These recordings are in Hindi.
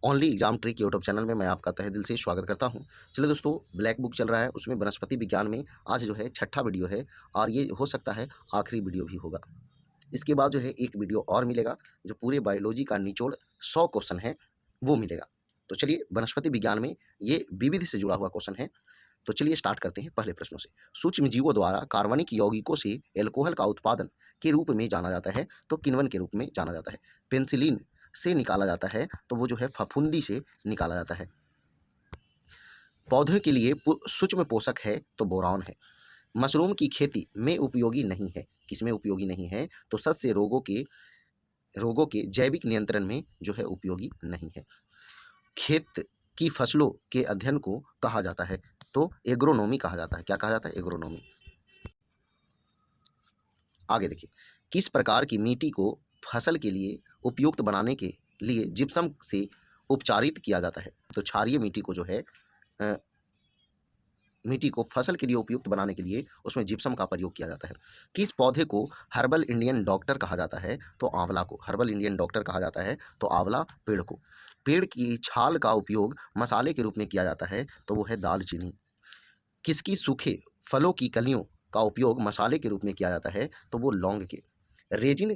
Only exam trick YouTube channel में मैं आपका तहे दिल से स्वागत करता हूं। चलिए दोस्तों, ब्लैक बुक चल रहा है, उसमें वनस्पति विज्ञान में आज जो है छठा वीडियो है और ये हो सकता है आखिरी वीडियो भी होगा। इसके बाद जो है एक वीडियो और मिलेगा जो पूरे बायोलॉजी का निचोड़ 100 क्वेश्चन है वो मिलेगा। तो चलिए, वनस्पति विज्ञान में ये विविध से जुड़ा हुआ क्वेश्चन है। तो चलिए स्टार्ट करते हैं पहले प्रश्नों से। सूक्ष्म जीवों द्वारा कार्बनिक यौगिकों से एल्कोहल का उत्पादन के रूप में जाना जाता है तो किण्वन के रूप में जाना जाता है। पेनिसिलिन से निकाला जाता है तो वो जो है फफूंदी से निकाला जाता है। पौधे के लिए सूक्ष्म पोषक है तो बोरान है। मशरूम की खेती में उपयोगी नहीं है। किसमें उपयोगी नहीं है? तो सस्य रोगों के जैविक नियंत्रण में जो है उपयोगी नहीं है। खेत की फसलों के अध्ययन को कहा जाता है तो एग्रोनॉमी कहा जाता है। क्या कहा जाता है? एग्रोनॉमी। आगे देखिए, किस प्रकार की मिट्टी को फसल के लिए उपयुक्त बनाने के लिए जिप्सम से उपचारित किया जाता है? तो क्षारीय मिट्टी को जो है मिट्टी को फसल के लिए उपयुक्त बनाने के लिए उसमें जिप्सम का प्रयोग किया जाता है। किस पौधे को हर्बल इंडियन डॉक्टर कहा जाता है? तो आंवला को हर्बल इंडियन डॉक्टर कहा जाता है तो आंवला पेड़ को। पेड़ की छाल का उपयोग मसाले के रूप में किया जाता है तो वो है दालचीनी। किसकी सूखे फलों की कलियों का उपयोग मसाले के रूप में किया जाता है? तो वो लौंग के। रेजिन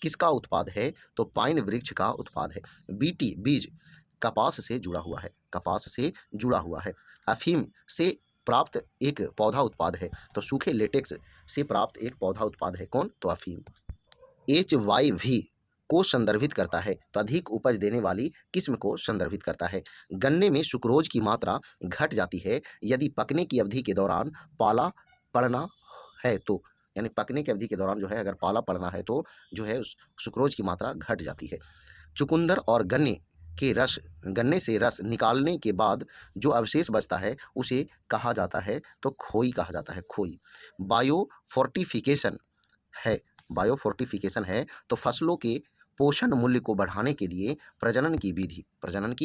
किसका उत्पाद है? तो पाइन वृक्ष का उत्पाद है। बीटी बीज कपास से जुड़ा हुआ है। कपास से जुड़ा हुआ है। अफीम से प्राप्त एक पौधा उत्पाद है तो सूखे लेटेक्स से प्राप्त एक पौधा उत्पाद है। कौन? तो अफीम। HYV को संदर्भित करता है तो अधिक उपज देने वाली किस्म को संदर्भित करता है। गन्ने में सुक्रोज की मात्रा घट जाती है यदि पकने की अवधि के दौरान पाला पड़ना है तो, यानी पकने की अवधि के दौरान जो है अगर पाला पड़ना है तो जो है उस सुक्रोज की मात्रा घट जाती है। चुकंदर और गन्ने से रस निकालने के बाद जो अवशेष बचता है उसे कहा जाता है तो खोई कहा जाता है। खोई। बायो फोर्टिफिकेशन है। बायो फोर्टिफिकेशन है तो फसलों के पोषण मूल्य को बढ़ाने के लिए प्रजनन की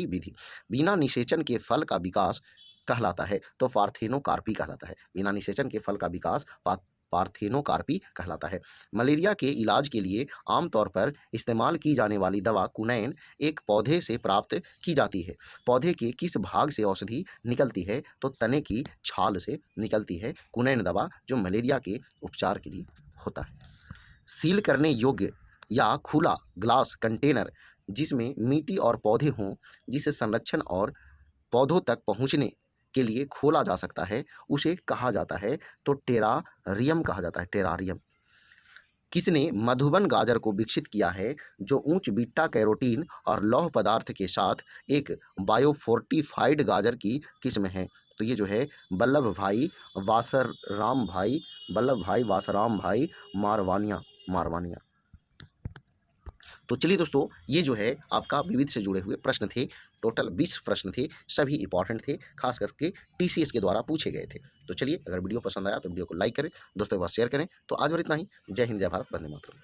विधि बिना निषेचन के फल का विकास कहलाता है तो पार्थेनोकार्पी कहलाता है। बिना निषेचन के फल का विकास पार्थेनोकार्पी कहलाता है। मलेरिया के इलाज के लिए आमतौर पर इस्तेमाल की जाने वाली दवा कुनैन एक पौधे से प्राप्त की जाती है। पौधे के किस भाग से औषधि निकलती है? तो तने की छाल से निकलती है कुनैन दवा जो मलेरिया के उपचार के लिए होता है। सील करने योग्य या खुला ग्लास कंटेनर जिसमें मिट्टी और पौधे हों, जिसे संरक्षण और पौधों तक पहुंचने के लिए खोला जा सकता है, उसे कहा जाता है तो टेरारियम कहा जाता है। टेरारियम। किसने मधुबन गाजर को विकसित किया है जो उच्च बीटा कैरोटीन और लौह पदार्थ के साथ एक बायोफोर्टिफाइड गाजर की किस्म है? तो ये जो है वल्लभ भाई वासराम भाई मारवानिया। तो चलिए दोस्तों, ये जो है आपका विविध से जुड़े हुए प्रश्न थे। टोटल 20 प्रश्न थे, सभी इंपॉर्टेंट थे, खास करके TCS के द्वारा पूछे गए थे। तो चलिए, अगर वीडियो पसंद आया तो वीडियो को लाइक करें, दोस्तों के पास शेयर करें। तो आज और इतना ही। जय हिंद, जय भारत, वंदे मातरम।